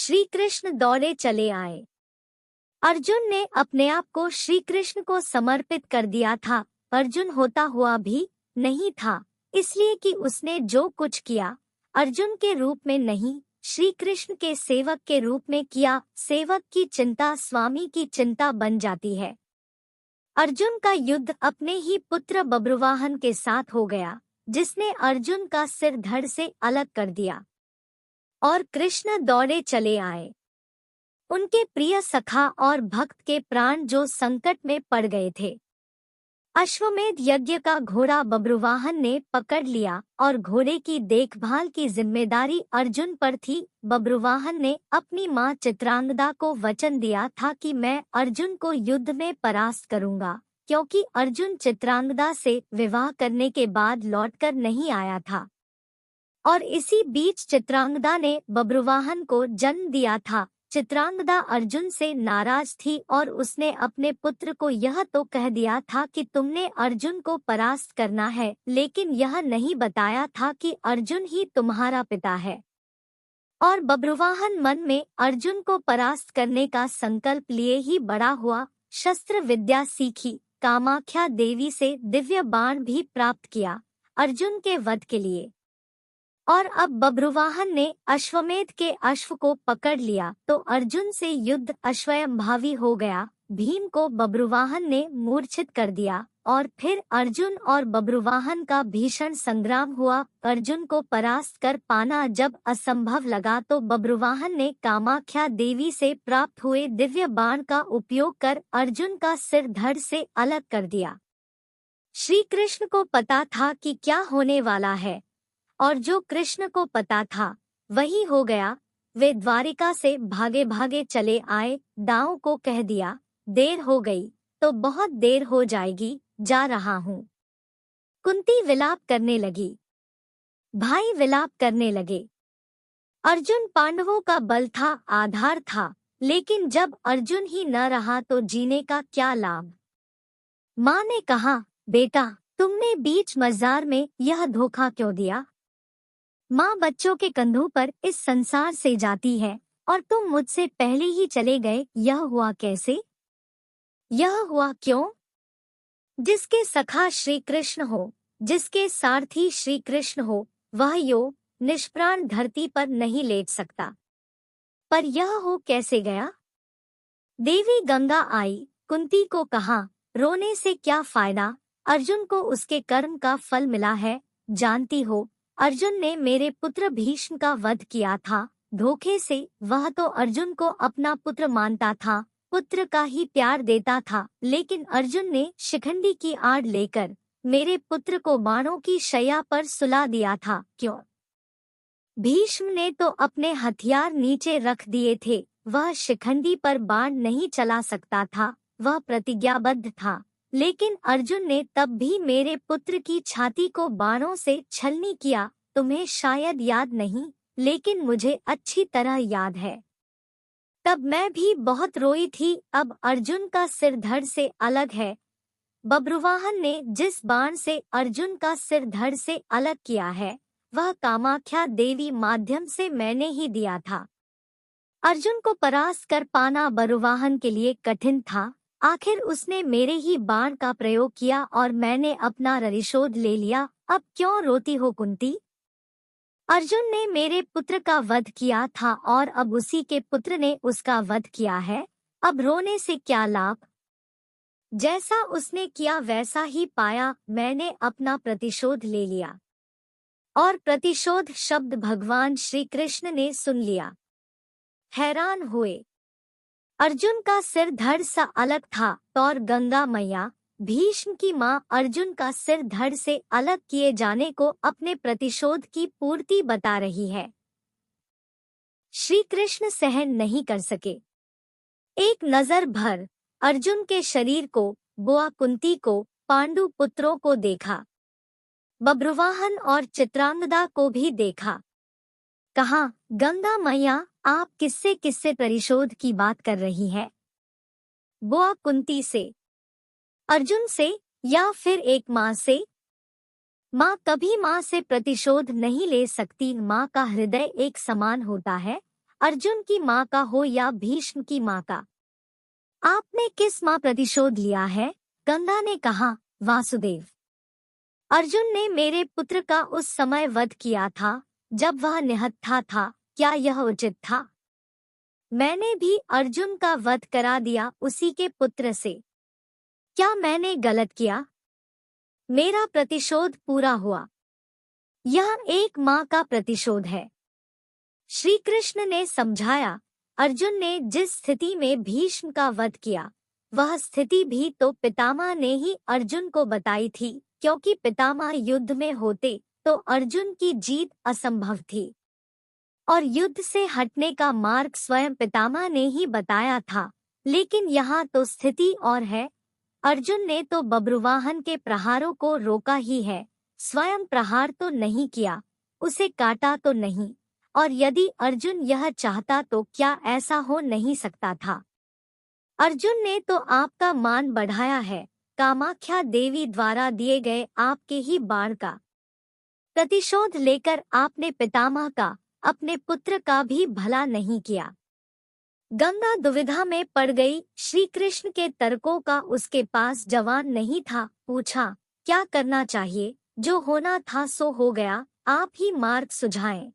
श्री कृष्ण दौड़े चले आए। अर्जुन ने अपने आप को श्री कृष्ण को समर्पित कर दिया था। अर्जुन होता हुआ भी नहीं था, इसलिए कि उसने जो कुछ किया अर्जुन के रूप में नहीं, श्री कृष्ण के सेवक के रूप में किया। सेवक की चिंता स्वामी की चिंता बन जाती है। अर्जुन का युद्ध अपने ही पुत्र बब्रुवाहन के साथ हो गया, जिसने अर्जुन का सिर धड़ से अलग कर दिया। और कृष्ण दौड़े चले आए। उनके प्रिय सखा और भक्त के प्राण जो संकट में पड़ गए थे। अश्वमेध यज्ञ का घोड़ा बब्रुवाहन ने पकड़ लिया और घोड़े की देखभाल की जिम्मेदारी अर्जुन पर थी। बब्रुवाहन ने अपनी मां चित्रांगदा को वचन दिया था कि मैं अर्जुन को युद्ध में परास्त करूंगा, क्योंकि अर्जुन चित्रांगदा से विवाह करने के बाद लौटकर नहीं आया था। और इसी बीच चित्रांगदा ने बब्रुवाहन को जन्म दिया था। चित्रांगदा अर्जुन से नाराज थी और उसने अपने पुत्र को यह तो कह दिया था कि तुमने अर्जुन को परास्त करना है, लेकिन यह नहीं बताया था कि अर्जुन ही तुम्हारा पिता है। और बब्रुवाहन मन में अर्जुन को परास्त करने का संकल्प लिए ही बड़ा हुआ। शस्त्र विद्या सीखी, कामाख्या देवी से दिव्य बाण भी प्राप्त किया अर्जुन के वध के लिए। और अब बब्रुवाहन ने अश्वमेध के अश्व को पकड़ लिया तो अर्जुन से युद्ध अश्वयंभावी हो गया। भीम को बब्रुवाहन ने मूर्छित कर दिया और फिर अर्जुन और बब्रुवाहन का भीषण संग्राम हुआ। अर्जुन को परास्त कर पाना जब असंभव लगा तो बब्रुवाहन ने कामाख्या देवी से प्राप्त हुए दिव्य बाण का उपयोग कर अर्जुन का सिर धड़ से अलग कर दिया। श्री कृष्ण को पता था कि क्या होने वाला है, और जो कृष्ण को पता था वही हो गया। वे द्वारिका से भागे भागे चले आए। दाऊ को कह दिया, देर हो गई तो बहुत देर हो जाएगी, जा रहा हूँ। कुंती विलाप करने लगी, भाई विलाप करने लगे। अर्जुन पांडवों का बल था, आधार था, लेकिन जब अर्जुन ही न रहा तो जीने का क्या लाभ। माँ ने कहा, बेटा तुमने बीच मजार में यह धोखा क्यों दिया। माँ बच्चों के कंधों पर इस संसार से जाती है और तुम मुझसे पहले ही चले गए। यह हुआ कैसे? यह हुआ क्यों? जिसके सखा श्री कृष्ण हो, जिसके सारथी श्री कृष्ण हो, वह यो निष्प्राण धरती पर नहीं लेट सकता। पर यह हो कैसे गया? देवी गंगा आई, कुंती को कहा, रोने से क्या फायदा, अर्जुन को उसके कर्म का फल मिला है। जानती हो, अर्जुन ने मेरे पुत्र भीष्म का वध किया था धोखे से। वह तो अर्जुन को अपना पुत्र मानता था, पुत्र का ही प्यार देता था, लेकिन अर्जुन ने शिखंडी की आड़ लेकर मेरे पुत्र को बाणों की शैया पर सुला दिया था। क्यों? भीष्म ने तो अपने हथियार नीचे रख दिए थे, वह शिखंडी पर बाण नहीं चला सकता था, वह प्रतिज्ञाबद्ध था। लेकिन अर्जुन ने तब भी मेरे पुत्र की छाती को बाणों से छलनी किया। तुम्हें शायद याद नहीं, लेकिन मुझे अच्छी तरह याद है। तब मैं भी बहुत रोई थी। अब अर्जुन का सिर धड़ से अलग है। बब्रुवाहन ने जिस बाण से अर्जुन का सिर धड़ से अलग किया है, वह कामाख्या देवी माध्यम से मैंने ही दिया था। अर्जुन को परास्त कर पाना बब्रुवाहन के लिए कठिन था। आखिर उसने मेरे ही बाण का प्रयोग किया और मैंने अपना प्रतिशोध ले लिया। अब क्यों रोती हो कुंती? अर्जुन ने मेरे पुत्र का वध किया था और अब उसी के पुत्र ने उसका वध किया है। अब रोने से क्या लाभ? जैसा उसने किया वैसा ही पाया। मैंने अपना प्रतिशोध ले लिया। और प्रतिशोध शब्द भगवान श्री कृष्ण ने सुन लिया, हैरान हुए। अर्जुन का सिर धड़ सा अलग था और गंगा मैया भीष्म की मां अर्जुन का सिर धड़ से अलग किए जाने को अपने प्रतिशोध की पूर्ति बता रही है। श्री कृष्ण सहन नहीं कर सके। एक नजर भर अर्जुन के शरीर को, बुआ कुंती को, पांडु पुत्रों को देखा, बब्रुवाहन और चित्रांगदा को भी देखा। कहा, गंगा मैया आप किससे किससे प्रतिशोध की बात कर रही है? बुआ कुंती से, अर्जुन से, या फिर एक माँ से? माँ कभी माँ से प्रतिशोध नहीं ले सकती। माँ का हृदय एक समान होता है। अर्जुन की माँ का हो या भीष्म की माँ का। आपने किस माँ प्रतिशोध लिया है? गंगा ने कहा, वासुदेव। अर्जुन ने मेरे पुत्र का उस समय वध किया था जब वह निहत्था था, क्या यह उचित था? मैंने भी अर्जुन का वध करा दिया उसी के पुत्र से। क्या मैंने गलत किया? मेरा प्रतिशोध पूरा हुआ। यह एक माँ का प्रतिशोध है। श्री कृष्ण ने समझाया, अर्जुन ने जिस स्थिति में भीष्म का वध किया, वह स्थिति भी तो पितामह ने ही अर्जुन को बताई थी, क्योंकि पितामह युद्ध में होते तो अर्जुन की जीत असंभव थी और युद्ध से हटने का मार्ग स्वयं पितामह ने ही बताया था। लेकिन यहाँ तो स्थिति और है। अर्जुन ने तो बब्रुवाहन के प्रहारों को रोका ही है, स्वयं प्रहार तो नहीं किया, उसे काटा तो नहीं। और यदि अर्जुन यह चाहता तो क्या ऐसा हो नहीं सकता था? अर्जुन ने तो आपका मान बढ़ाया है, कामाख्या देवी द्वारा दिए गए आपके ही बाण का प्रतिशोध लेकर आपने पितामह का, अपने पुत्र का भी भला नहीं किया। गंगा दुविधा में पड़ गई। श्री कृष्ण के तर्कों का उसके पास जवाब नहीं था। पूछा, क्या करना चाहिए? जो होना था सो हो गया, आप ही मार्ग सुझाएं।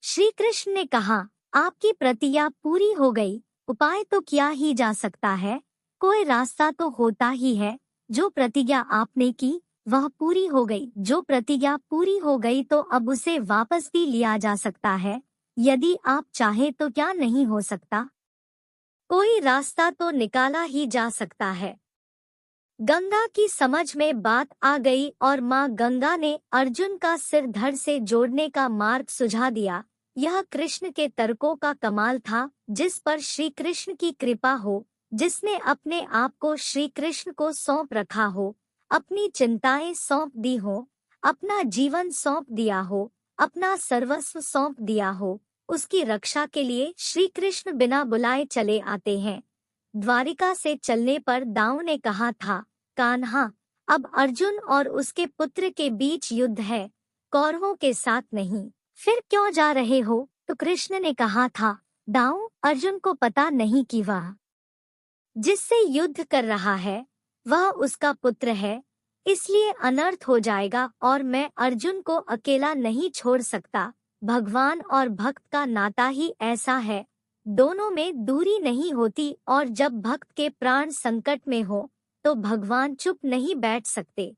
श्री कृष्ण ने कहा, आपकी प्रतिज्ञा पूरी हो गई, उपाय तो किया ही जा सकता है, कोई रास्ता तो होता ही है। जो प्रतिज्ञा आपने की वह पूरी हो गई। जो प्रतिज्ञा पूरी हो गई तो अब उसे वापस भी लिया जा सकता है, यदि आप चाहे तो। क्या नहीं हो सकता? कोई रास्ता तो निकाला ही जा सकता है। गंगा की समझ में बात आ गई और माँ गंगा ने अर्जुन का सिर धड़ से जोड़ने का मार्ग सुझा दिया। यह कृष्ण के तर्कों का कमाल था, जिस पर श्री कृष्ण की कृपा हो, जिसने अपने आप को श्री कृष्ण को सौंप रखा हो, अपनी चिंताएं सौंप दी हो, अपना जीवन सौंप दिया हो, अपना सर्वस्व सौंप दिया हो। उसकी रक्षा के लिए श्री कृष्ण बिना बुलाए चले आते हैं। द्वारिका से चलने पर दाऊ ने कहा था, कान्हा, अब अर्जुन और उसके पुत्र के बीच युद्ध है, कौरवों के साथ नहीं, फिर क्यों जा रहे हो? तो कृष्ण ने कहा था, दाऊ, अर्जुन को पता नहीं कि वह जिससे युद्ध कर रहा है वह उसका पुत्र है, इसलिए अनर्थ हो जाएगा और मैं अर्जुन को अकेला नहीं छोड़ सकता। भगवान और भक्त का नाता ही ऐसा है, दोनों में दूरी नहीं होती, और जब भक्त के प्राण संकट में हो तो भगवान चुप नहीं बैठ सकते।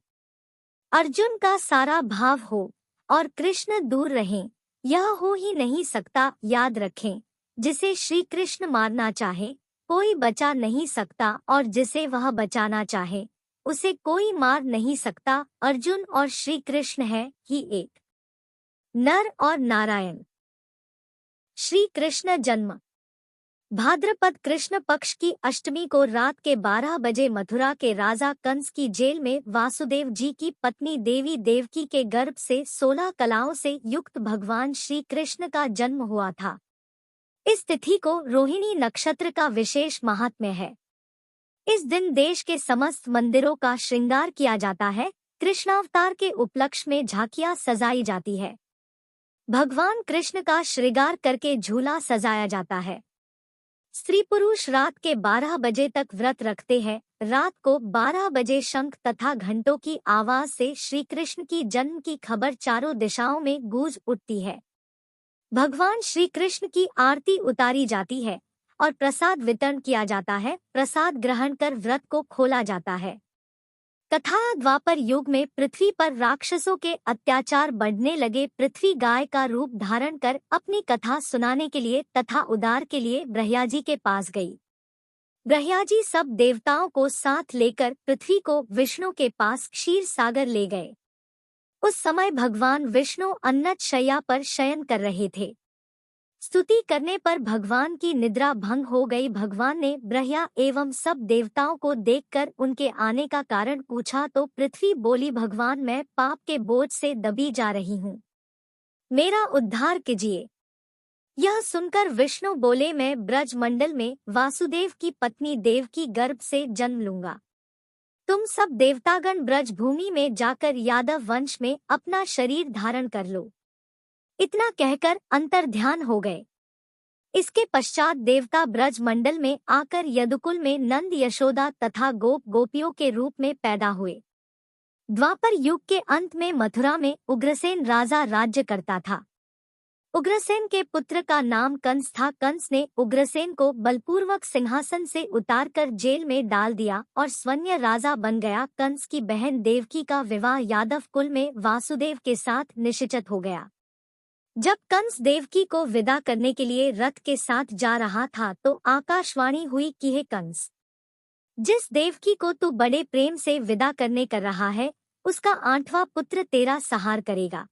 अर्जुन का सारा भाव हो और कृष्ण दूर रहें, यह हो ही नहीं सकता। याद रखें, जिसे श्री कृष्ण मारना चाहे कोई बचा नहीं सकता, और जिसे वह बचाना चाहे उसे कोई मार नहीं सकता। अर्जुन और श्री कृष्ण है ही एक, नर और नारायण। श्री कृष्ण जन्म भाद्रपद कृष्ण पक्ष की अष्टमी को रात के 12 बजे मथुरा के राजा कंस की जेल में वासुदेव जी की पत्नी देवी देवकी के गर्भ से 16 कलाओं से युक्त भगवान श्री कृष्ण का जन्म हुआ था। इस तिथि को रोहिणी नक्षत्र का विशेष महात्म्य है। इस दिन देश के समस्त मंदिरों का श्रृंगार किया जाता है। कृष्णावतार के उपलक्ष्य में झांकियां सजाई जाती है। भगवान कृष्ण का श्रृंगार करके झूला सजाया जाता है। स्त्री पुरुष रात के 12 बजे तक व्रत रखते हैं। रात को 12 बजे शंख तथा घंटों की आवाज से श्री कृष्ण की जन्म की खबर चारों दिशाओं में गूंज उठती है। भगवान श्री कृष्ण की आरती उतारी जाती है और प्रसाद वितरण किया जाता है। प्रसाद ग्रहण कर व्रत को खोला जाता है। कथा, द्वापर युग में पृथ्वी पर राक्षसों के अत्याचार बढ़ने लगे। पृथ्वी गाय का रूप धारण कर अपनी कथा सुनाने के लिए तथा उद्धार के लिए ब्रह्माजी के पास गई। ब्रह्माजी सब देवताओं को साथ लेकर पृथ्वी को विष्णु के पास क्षीर सागर ले गए। उस समय भगवान विष्णु अन्नत शैया पर शयन कर रहे थे। स्तुति करने पर भगवान की निद्रा भंग हो गई। भगवान ने ब्रह्मा एवं सब देवताओं को देखकर उनके आने का कारण पूछा तो पृथ्वी बोली, भगवान, मैं पाप के बोझ से दबी जा रही हूँ, मेरा उद्धार कीजिए। यह सुनकर विष्णु बोले, मैं ब्रज मंडल में वासुदेव की पत्नी देवकी गर्भ से जन्म लूंगा। तुम सब देवतागण ब्रज भूमि में जाकर यादव वंश में अपना शरीर धारण कर लो। इतना कहकर अंतर्ध्यान हो गए। इसके पश्चात देवता ब्रज मंडल में आकर यदुकुल में नंद यशोदा तथा गोप गोपियों के रूप में पैदा हुए। द्वापर युग के अंत में मथुरा में उग्रसेन राजा राज्य करता था। उग्रसेन के पुत्र का नाम कंस था। कंस ने उग्रसेन को बलपूर्वक सिंहासन से उतारकर जेल में डाल दिया और स्वयं राजा बन गया। कंस की बहन देवकी का विवाह यादव कुल में वासुदेव के साथ निश्चित हो गया। जब कंस देवकी को विदा करने के लिए रथ के साथ जा रहा था तो आकाशवाणी हुई कि हे कंस, जिस देवकी को तू बड़े प्रेम से विदा करने कर रहा है, उसका 8वां पुत्र तेरा सहार करेगा।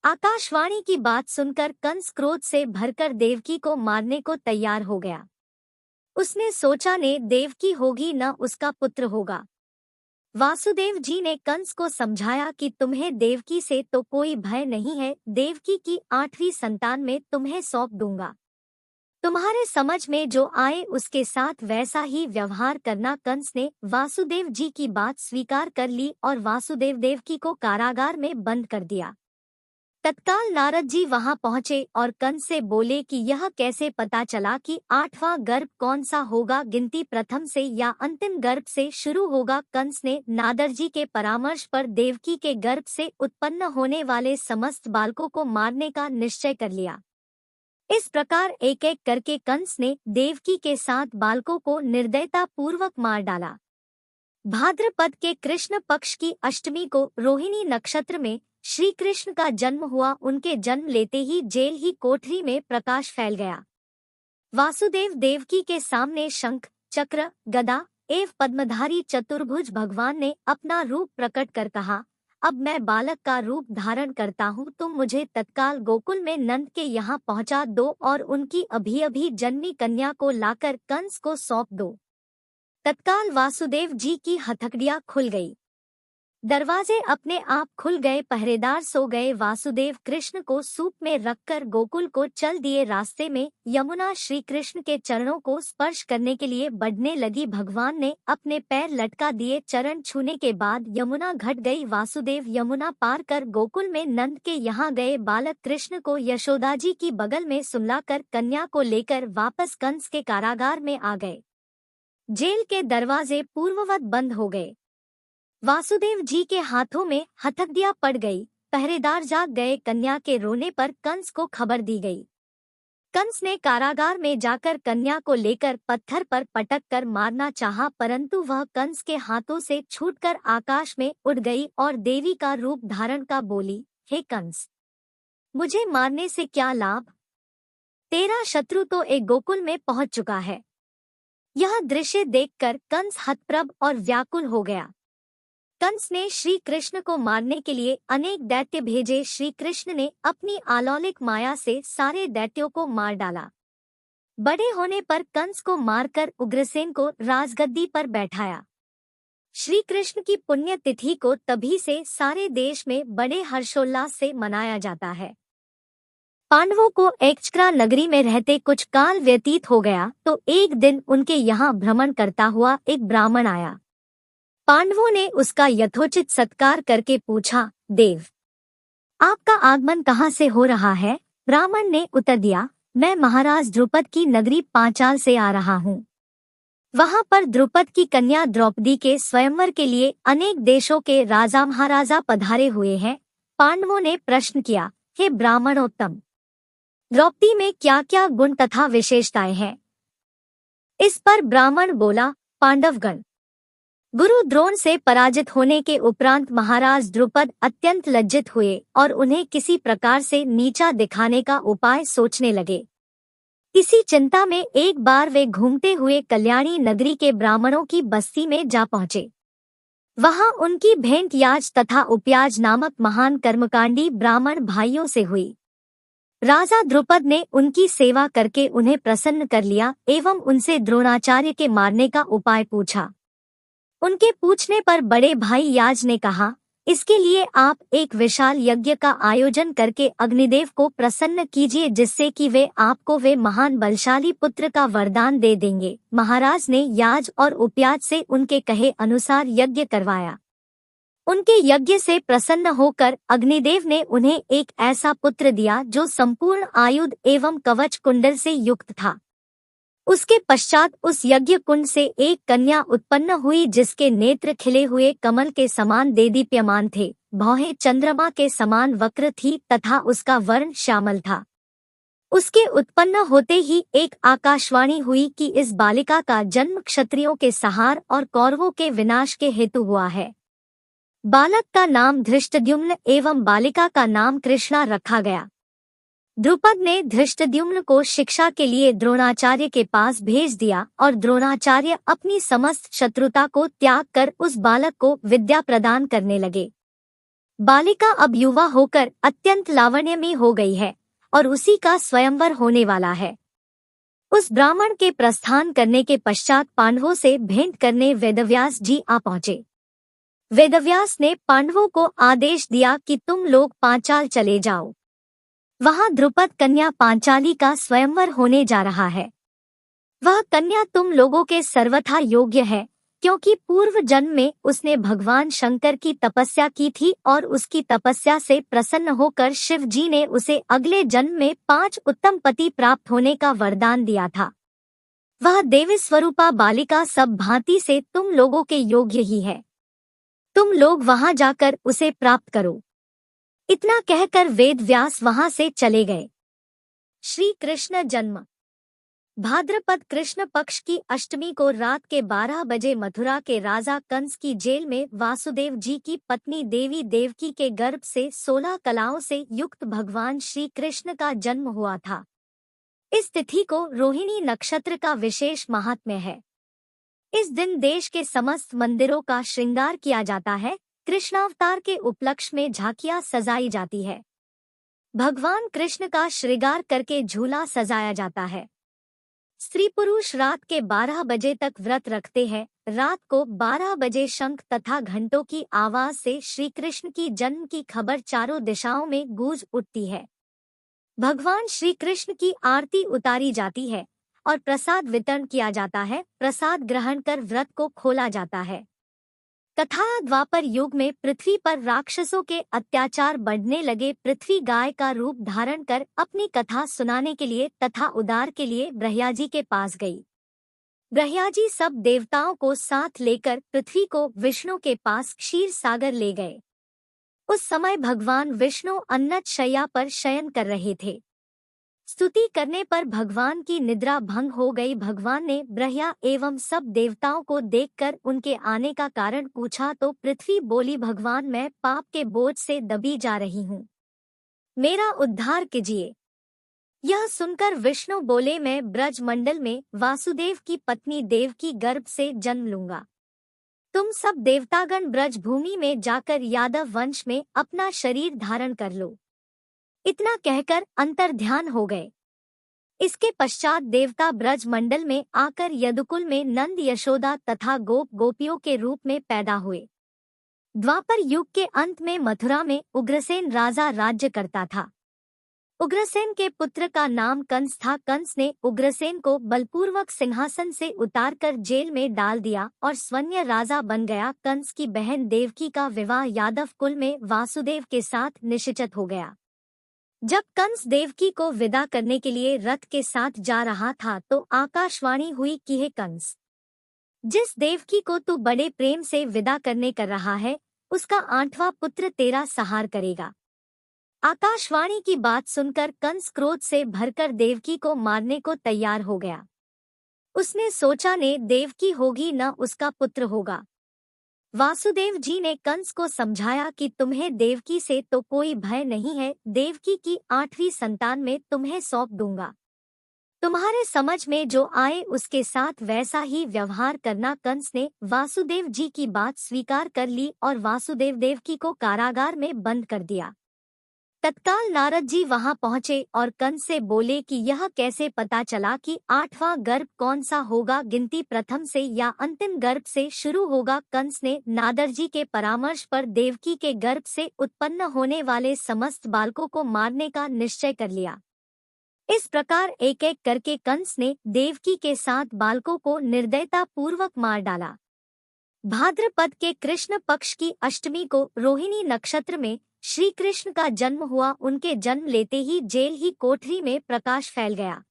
आकाशवाणी की बात सुनकर कंस क्रोध से भरकर देवकी को मारने को तैयार हो गया। उसने सोचा ने देवकी होगी न उसका पुत्र होगा। वासुदेव जी ने कंस को समझाया कि तुम्हें देवकी से तो कोई भय नहीं है, देवकी की 8वीं संतान में तुम्हें सौंप दूंगा। तुम्हारे समझ में जो आए उसके साथ वैसा ही व्यवहार करना। कंस ने वासुदेव जी की बात स्वीकार कर ली और वासुदेव देवकी को कारागार में बंद कर दिया। तत्काल नारद जी वहां पहुंचे और कंस से बोले कि यह कैसे पता चला कि 8वां गर्भ कौन सा होगा, गिनती प्रथम से या अंतिम गर्भ से शुरू होगा। कंस ने नारद जी के परामर्श पर देवकी के गर्भ से उत्पन्न होने वाले समस्त बालकों को मारने का निश्चय कर लिया। इस प्रकार एक एक करके कंस ने देवकी के 7 बालकों को निर्दयता पूर्वक मार डाला। भाद्रपद के कृष्ण पक्ष की अष्टमी को रोहिणी नक्षत्र में श्री कृष्ण का जन्म हुआ। उनके जन्म लेते ही जेल ही कोठरी में प्रकाश फैल गया। वासुदेव देवकी के सामने शंख, चक्र, गदा एवं पद्मधारी चतुर्भुज भगवान ने अपना रूप प्रकट कर कहा, अब मैं बालक का रूप धारण करता हूँ, तुम मुझे तत्काल गोकुल में नंद के यहाँ पहुँचा दो और उनकी अभी अभी जन्मी कन्या को लाकर कंस को सौंप दो। तत्काल वासुदेव जी की हथकड़ियाँ खुल गई, दरवाजे अपने आप खुल गए, पहरेदार सो गए। वासुदेव कृष्ण को सूप में रखकर गोकुल को चल दिए। रास्ते में यमुना श्री कृष्ण के चरणों को स्पर्श करने के लिए बढ़ने लगी। भगवान ने अपने पैर लटका दिए। चरण छूने के बाद यमुना घट गई। वासुदेव यमुना पार कर गोकुल में नंद के यहाँ गए। बालक कृष्ण को यशोदा जी की बगल में सुलाकर कन्या को लेकर वापस कंस के कारागार में आ गए। जेल के दरवाजे पूर्ववत बंद हो गए। वासुदेव जी के हाथों में हथकड़ियाँ पड़ गई। पहरेदार जाग गए। कन्या के रोने पर कंस को खबर दी गई। कंस ने कारागार में जाकर कन्या को लेकर पत्थर पर पटक कर मारना चाहा, परंतु वह कंस के हाथों से छूटकर आकाश में उड़ गई और देवी का रूप धारण का बोली, हे कंस, मुझे मारने से क्या लाभ? तेरा शत्रु तो एक गोकुल में पहुंच चुका है। यह दृश्य देखकर कंस हतप्रभ और व्याकुल हो गया। कंस ने श्री कृष्ण को मारने के लिए अनेक दैत्य भेजे। श्री कृष्ण ने अपनी अलौकिक माया से सारे दैत्यों को मार डाला। बड़े होने पर कंस को मारकर उग्रसेन को राजगद्दी पर बैठाया। श्री कृष्ण की पुण्य तिथि को तभी से सारे देश में बड़े हर्षोल्लास से मनाया जाता है। पांडवों को एक्चक्रा नगरी में रहते कुछ काल व्यतीत हो गया तो एक दिन उनके यहाँ भ्रमण करता हुआ एक ब्राह्मण आया। पांडवों ने उसका यथोचित सत्कार करके पूछा, देव, आपका आगमन कहाँ से हो रहा है? ब्राह्मण ने उत्तर दिया, मैं महाराज द्रुपद की नगरी पांचाल से आ रहा हूँ। वहाँ पर द्रुपद की कन्या द्रौपदी के स्वयंवर के लिए अनेक देशों के राजा महाराजा पधारे हुए हैं। पांडवों ने प्रश्न किया, हे ब्राह्मणोत्तम, द्रौपदी में क्या क्या गुण तथा विशेषताएं हैं? इस पर ब्राह्मण बोला, पांडवगण, गुरु द्रोण से पराजित होने के उपरांत महाराज द्रुपद अत्यंत लज्जित हुए और उन्हें किसी प्रकार से नीचा दिखाने का उपाय सोचने लगे। इसी चिंता में एक बार वे घूमते हुए कल्याणी नगरी के ब्राह्मणों की बस्ती में जा पहुंचे। वहां उनकी भेंट याज तथा उपयाज नामक महान कर्मकांडी ब्राह्मण भाइयों से हुई। राजा द्रुपद ने उनकी सेवा करके उन्हें प्रसन्न कर लिया एवं उनसे द्रोणाचार्य के मारने का उपाय पूछा। उनके पूछने पर बड़े भाई याज ने कहा, इसके लिए आप एक विशाल यज्ञ का आयोजन करके अग्निदेव को प्रसन्न कीजिए, जिससे कि वे आपको वे महान बलशाली पुत्र का वरदान दे देंगे। महाराज ने याज और उपयाज से उनके कहे अनुसार यज्ञ करवाया। उनके यज्ञ से प्रसन्न होकर अग्निदेव ने उन्हें एक ऐसा पुत्र दिया जो संपूर्ण आयुध एवं कवच कुंडल से युक्त था। उसके पश्चात उस यज्ञ कुंड से एक कन्या उत्पन्न हुई जिसके नेत्र खिले हुए कमल के समान देदीप्यमान थे, भौहें चंद्रमा के समान वक्र थी तथा उसका वर्ण श्यामल था। उसके उत्पन्न होते ही एक आकाशवाणी हुई कि इस बालिका का जन्म क्षत्रियों के सहार और कौरवों के विनाश के हेतु हुआ है। बालक का नाम धृष्टद्युम्न एवं बालिका का नाम कृष्णा रखा गया। द्रुपद ने धृष्टद्युम्न को शिक्षा के लिए द्रोणाचार्य के पास भेज दिया और द्रोणाचार्य अपनी समस्त शत्रुता को त्याग कर उस बालक को विद्या प्रदान करने लगे। बालिका अब युवा होकर अत्यंत लावण्यमयी हो गई है और उसी का स्वयंवर होने वाला है। उस ब्राह्मण के प्रस्थान करने के पश्चात पांडवों से भेंट करने वेदव्यास जी आ पहुंचे। वेदव्यास ने पांडवों को आदेश दिया कि तुम लोग पांचाल चले जाओ। वहां द्रुपद कन्या पांचाली का स्वयंवर होने जा रहा है। वह कन्या तुम लोगों के सर्वथा योग्य है, क्योंकि पूर्व जन्म में उसने भगवान शंकर की तपस्या की थी और उसकी तपस्या से प्रसन्न होकर शिव जी ने उसे अगले जन्म में 5 उत्तम पति प्राप्त होने का वरदान दिया था। वह देवी स्वरूपा बालिका सब भांति से तुम लोगों के योग्य ही है। तुम लोग वहां जाकर उसे प्राप्त करो। इतना कहकर वेद व्यास वहां से चले गए। श्री कृष्ण जन्म। भाद्रपद कृष्ण पक्ष की अष्टमी को रात के 12 बजे मथुरा के राजा कंस की जेल में वासुदेव जी की पत्नी देवी देवकी के गर्भ से 16 कलाओं से युक्त भगवान श्री कृष्ण का जन्म हुआ था। इस तिथि को रोहिणी नक्षत्र का विशेष महात्म्य है। इस दिन देश के समस्त मंदिरों का श्रृंगार किया जाता है। कृष्णावतार के उपलक्ष्य में झांकियां सजाई जाती है। भगवान कृष्ण का श्रृंगार करके झूला सजाया जाता है। स्त्री पुरुष रात के 12 बजे तक व्रत रखते हैं। रात को 12 बजे शंख तथा घंटों की आवाज से श्री कृष्ण की जन्म की खबर चारों दिशाओं में गूंज उठती है। भगवान श्री कृष्ण की आरती उतारी जाती है और प्रसाद वितरण किया जाता है। प्रसाद ग्रहण कर व्रत को खोला जाता है। कथा द्वापर युग में पृथ्वी पर राक्षसों के अत्याचार बढ़ने लगे। पृथ्वी गाय का रूप धारण कर अपनी कथा सुनाने के लिए तथा उद्धार के लिए ब्रह्माजी के पास गई। ब्रह्माजी सब देवताओं को साथ लेकर पृथ्वी को विष्णु के पास क्षीर सागर ले गए। उस समय भगवान विष्णु अन्नत शैया पर शयन कर रहे थे। स्तुति करने पर भगवान की निद्रा भंग हो गई। भगवान ने ब्रह्मा एवं सब देवताओं को देखकर उनके आने का कारण पूछा तो पृथ्वी बोली, भगवान मैं पाप के बोझ से दबी जा रही हूँ, मेरा उद्धार कीजिए। यह सुनकर विष्णु बोले, मैं ब्रज मंडल में वासुदेव की पत्नी देवकी गर्भ से जन्म लूंगा। तुम सब देवतागण ब्रज भूमि में जाकर यादव वंश में अपना शरीर धारण कर लो। इतना कहकर अंतर ध्यान हो गए। इसके पश्चात देवता ब्रज मंडल में आकर यदुकुल में नंद यशोदा तथा गोप गोपियों के रूप में पैदा हुए। द्वापर युग के अंत में मथुरा में उग्रसेन राजा राज्य करता था। उग्रसेन के पुत्र का नाम कंस था। कंस ने उग्रसेन को बलपूर्वक सिंहासन से उतारकर जेल में डाल दिया और स्वयं राजा बन गया। कंस की बहन देवकी का विवाह यादव कुल में वासुदेव के साथ निश्चित हो गया। जब कंस देवकी को विदा करने के लिए रथ के साथ जा रहा था तो आकाशवाणी हुई कि हे कंस, जिस देवकी को तू बड़े प्रेम से विदा करने कर रहा है उसका 8वां पुत्र तेरा सहार करेगा। आकाशवाणी की बात सुनकर कंस क्रोध से भरकर देवकी को मारने को तैयार हो गया। उसने सोचा ने देवकी होगी न उसका पुत्र होगा। वासुदेव जी ने कंस को समझाया कि तुम्हें देवकी से तो कोई भय नहीं है, देवकी की 8वीं संतान में तुम्हें सौंप दूंगा। तुम्हारे समझ में जो आए उसके साथ वैसा ही व्यवहार करना। कंस ने वासुदेव जी की बात स्वीकार कर ली और वासुदेव देवकी को कारागार में बंद कर दिया। तत्काल नारद जी वहां पहुंचे और कंस से बोले कि यह कैसे पता चला कि 8वां गर्भ कौन सा होगा, गिनती प्रथम से या अंतिम गर्भ से शुरू होगा। कंस ने नारद जी के परामर्श पर देवकी के गर्भ से उत्पन्न होने वाले समस्त बालकों को मारने का निश्चय कर लिया। इस प्रकार एक एक करके कंस ने देवकी के साथ बालकों को निर्दयता पूर्वक मार डाला। भाद्रपद के कृष्ण पक्ष की अष्टमी को रोहिणी नक्षत्र में श्री कृष्ण का जन्म हुआ। उनके जन्म लेते ही जेल ही कोठरी में प्रकाश फैल गया।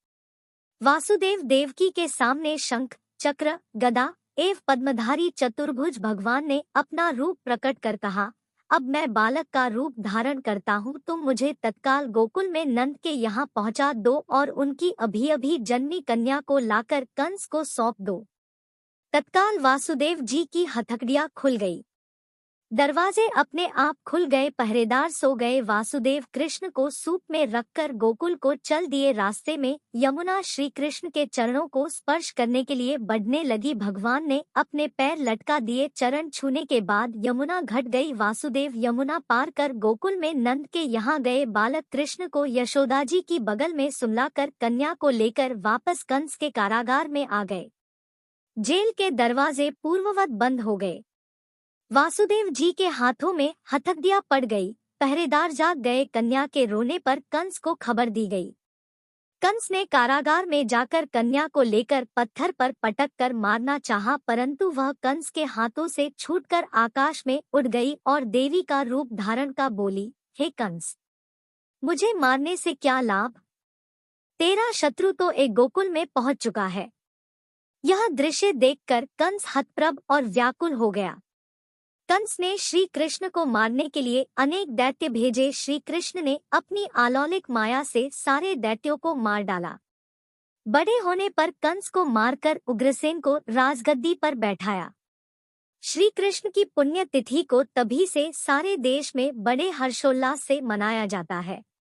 वासुदेव देवकी के सामने शंख, चक्र, गदा एवं पद्मधारी चतुर्भुज भगवान ने अपना रूप प्रकट कर कहा, अब मैं बालक का रूप धारण करता हूँ, तुम मुझे तत्काल गोकुल में नंद के यहाँ पहुँचा दो और उनकी अभी अभी जन्मी कन्या को लाकर कंस को सौंप दो। तत्काल वासुदेव जी की हथकड़ियाँ खुल गई, दरवाजे अपने आप खुल गए, पहरेदार सो गए। वासुदेव कृष्ण को सूप में रखकर गोकुल को चल दिए। रास्ते में यमुना श्री कृष्ण के चरणों को स्पर्श करने के लिए बढ़ने लगी। भगवान ने अपने पैर लटका दिए। चरण छूने के बाद यमुना घट गई। वासुदेव यमुना पार कर गोकुल में नंद के यहाँ गए। बालक कृष्ण को यशोदा जी की बगल में सुलाकर कन्या को लेकर वापस कंस के कारागार में आ गए। जेल के दरवाजे पूर्ववत बंद हो गए। वासुदेव जी के हाथों में हथकड़ियाँ पड़ गई। पहरेदार जाग गए। कन्या के रोने पर कंस को खबर दी गई। कंस ने कारागार में जाकर कन्या को लेकर पत्थर पर पटक कर मारना चाहा, परंतु वह कंस के हाथों से छूटकर आकाश में उड़ गई और देवी का रूप धारण कर बोली, हे कंस, मुझे मारने से क्या लाभ? तेरा शत्रु तो एक गोकुल में पहुंच चुका है। यह दृश्य देखकर कंस हतप्रभ और व्याकुल हो गया। कंस ने श्री कृष्ण को मारने के लिए अनेक दैत्य भेजे। श्री कृष्ण ने अपनी अलौकिक माया से सारे दैत्यों को मार डाला। बड़े होने पर कंस को मारकर उग्रसेन को राजगद्दी पर बैठाया। श्री कृष्ण की पुण्य तिथि को तभी से सारे देश में बड़े हर्षोल्लास से मनाया जाता है।